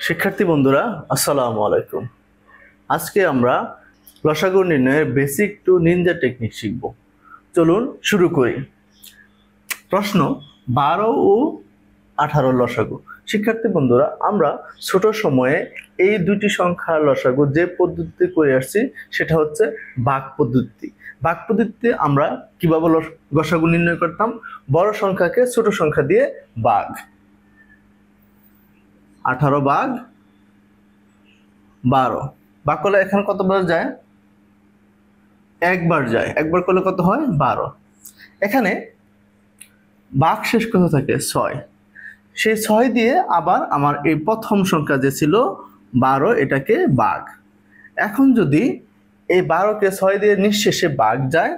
শিক্ষার্থী বন্ধুরা আসসালামু আলাইকুম। আজকে আমরা লসাগু নির্ণয়ের বেসিক টু নিনজা টেকনিক শিখব। চলুন শুরু করি। প্রশ্ন 12 ও 18 লসাগু। শিক্ষার্থী বন্ধুরা, আমরা ছোট সময়ে এই দুটি সংখ্যার লসাগু যে পদ্ধতি করে আসছি সেটা হচ্ছে ভাগ পদ্ধতি। ভাগ পদ্ধতিতে আমরা কিভাবে লসাগু নির্ণয় করতাম? বড় সংখ্যাকে ছোট সংখ্যা দিয়ে ভাগ। 18 ভাগ 12 ভাগ করলে এখানে কতবার যায়? একবার যায়। একবার করলে কত হয়? 12। এখানে ভাগ শেষ কত থাকে? 6। সেই 6 দিয়ে আবার আমার এই প্রথম সংখ্যা যে ছিল 12, এটাকে ভাগ। এখন যদি এই 12কে 6 দিয়ে নিঃশেষে ভাগ যায়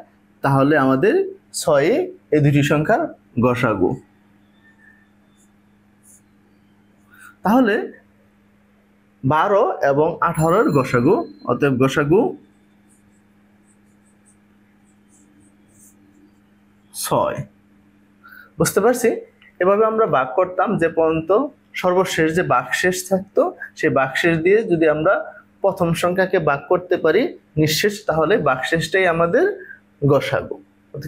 তাহলে আমাদের 6 এই দুটি সংখ্যার গসাগু। তাহলে 12 এবং 18-র গসাগু, অতএব গসাগু 6। বুঝতে পারছি? এভাবে আমরা ভাগ করতাম যে পর্যন্ত সর্বশেষ যে ভাগশেষ থাকতো সেই ভাগশেষ দিয়ে যদি আমরা প্রথম সংখ্যাকে ভাগ করতে পারি নিঃশেষ, তাহলে ভাগশেষটাই আমাদের গসাগু।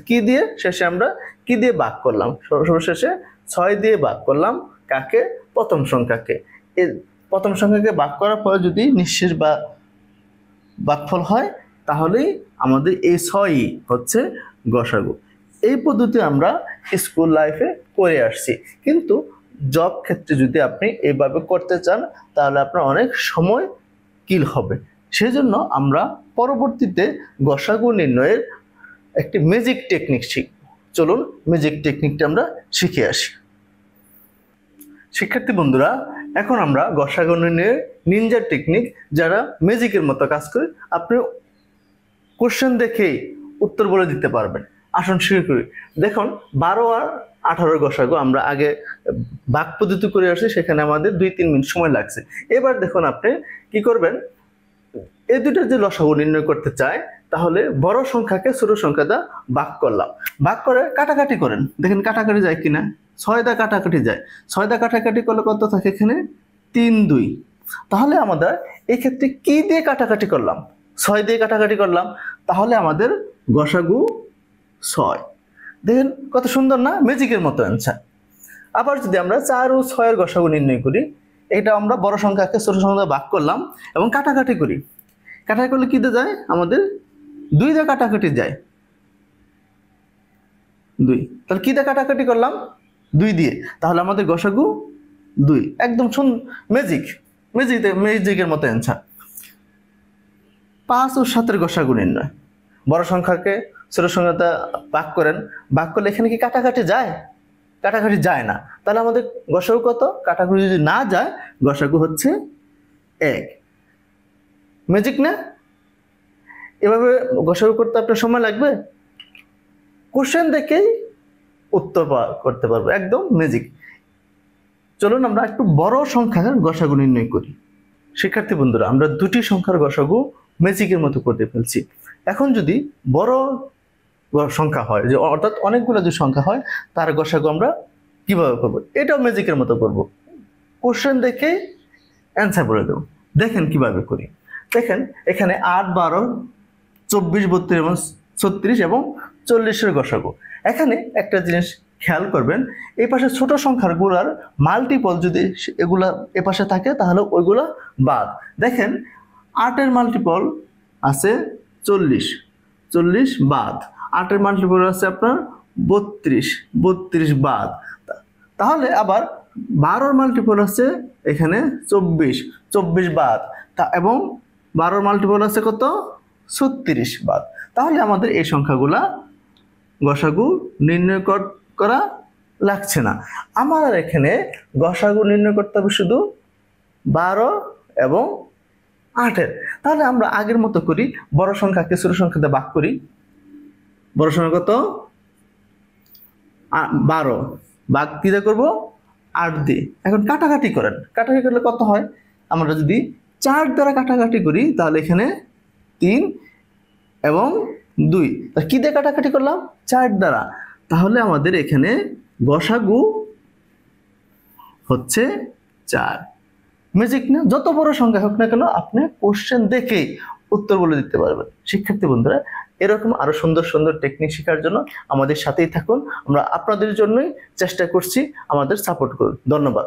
কি দিয়ে শেষে আমরা কি দিয়ে ভাগ করলাম? সর্বশেষে 6 দিয়ে ভাগ করলাম। কাকে? প্রথম সংখ্যাকে। এই প্রথম সংখ্যাকে ভাগ করার পর যদি নিঃশেষ বা ভাগফল হয় তাহলেই আমাদের এই 6ই হচ্ছে গসাগু। এই পদ্ধতি আমরা স্কুল লাইফে করে আসছি, কিন্তু জব ক্ষেত্রে যদি আপনি এইভাবে করতে চান তাহলে আপনার অনেক সময় কিল হবে। সেজন্য আমরা পরবর্তীতে গসাগু নির্ণয়ের একটি ম্যাজিক টেকনিক শিখব। চলুন ম্যাজিক টেকনিকটা আমরা শিখে আসি। শিক্ষার্থী বন্ধুরা, এখন আমরা গসাগু নির্ণয়ের নিনজা টেকনিক, যারা ম্যাজিকের মতো কাজ করে, আপনি কোশ্চেন দেখেই উত্তর বলে দিতে পারবেন। আসুন শুরু করি। দেখুন 12 আর 18 গসাগু আমরা আগে ভাগ পদ্ধতি করে আসছি, সেখানে আমাদের 2-3 মিনিট সময় লাগছে। এবার দেখুন আপনি কি করবেন, এই দুইটার যে লসাগু নির্ণয় করতে চায় তাহলে বড় সংখ্যাকে ছোট সংখ্যা দ্বারা ভাগ করলাম। ভাগ করে কাটাকাটি করেন, দেখেন কাটাকাটি যায় কিনা। 6 দা কাটাকাটি যায়। 6 দা কাটাকাটি করলে কত থাকে? এখানে 3 2। তাহলে আমাদের এই ক্ষেত্রে কি দিয়ে কাটাকাটি করলাম? 6 দিয়ে কাটাকাটি করলাম। তাহলে আমাদের গসাগু 6। দেখেন কত সুন্দর না? ম্যাজিকের মতো অ্যান্সার। আবার যদি আমরা 4 ও 6-এর গসাগু নির্ণয় করি, এটা আমরা বড় সংখ্যাকে ছোট সংখ্যা ভাগ করলাম এবং কাটাকাটি করি। কাটাকাটি করলে কি দিয়ে যায়? আমাদের 2 দিয়ে কাটাকাটি যায়। 2। তাহলে কি দিয়ে কাটাকাটি করলাম? 2 দিয়ে। তাহলে আমাদের গসাগু 2। একদম ম্যাজিকের মতো অ্যান্সার। 5 ও 7-এর গসাগু নির্ণয়। বড় সংখ্যাকে ছোট সংখ্যাটা ভাগ করেন। ভাগ করলে এখানে কি কাটাকাটি যায়? কাটাকাটি যায় না। তাহলে আমাদের গসাগু কত? কাটাকাটি যদি না যায় গসাগু হচ্ছে 1। ম্যাজিক না? এভাবে গসাগু করতে আপনার সময় লাগবে? কোশ্চেন দেখেই উত্তর করতে পারবো। একদম ম্যাজিক। চলুন আমরা একটু বড় সংখ্যার গসাগু নির্ণয় করি। শিক্ষার্থী বন্ধুরা, আমরা দুটি সংখ্যার গসাগু ম্যাজিকের মতো করতে ফেলছি। এখন যদি বড় সংখ্যা হয়, যে অর্থাৎ অনেকগুলো যে সংখ্যা হয়, তার গসাগু আমরা কিভাবে করব? এটাও ম্যাজিকের মতো করব। কোশ্চেন দেখে অ্যান্সার বলে দেব। দেখেন কিভাবে করি। দেখেন এখানে 8 12 24 32 এবং 36 এবং 40-এর গসাগু। এখানে একটা জিনিস খেয়াল করবেন, এই পাশে ছোট সংখ্যাগুলোর মাল্টিপল যদি এগুলা এ পাশে থাকে তাহলে ওইগুলা বাদ। দেখেন 8-এর মাল্টিপল আছে 40, 40 বাদ। 8-এর মাল্টিপল আছে আপনার 32, 32 বাদ। তাহলে আবার 12-র মাল্টিপল আছে এখানে 24, 24 বাদ। এবং 12-র মাল্টিপল আছে কত? 36 বাদ। তাহলে আমাদের এই সংখ্যাগুলা গসাগু নির্ণয় করা লাগছে না। আমার এখানে গসাগু নির্ণয় করতে হবে শুধু 12 এবং 8-এর। তাহলে আমরা আগের মতো করি, বড় সংখ্যাকে ছোট সংখ্যাতে ভাগ করি। বড় সংখ্যা কত? 12 ভাগ কি দিয়ে করবো? 8 দিয়ে। এখন কাটাকাটি করেন, কাটাকাটি করলে কত হয়? আমরা যদি 4 দ্বারা কাটাকাটি করি তাহলে এখানে 3 এবং 2, তা কি দিয়ে কাটাকাটি করলাম? 4 দ্বারা। তাহলে আমাদের এখানে গসাগু হচ্ছে 4। ম্যাজিক না? যত বড় সংখ্যা হোক না কেন আপনি কোশ্চেন দেখেই উত্তর বলে দিতে পারবেন। শিক্ষার্থী বন্ধুরা, এরকম আরো সুন্দর সুন্দর টেকনিক শেখার জন্য আমাদের সাথেই থাকুন। আমরা আপনাদের জন্যই চেষ্টা করছি, আমাদের সাপোর্ট করুন। ধন্যবাদ।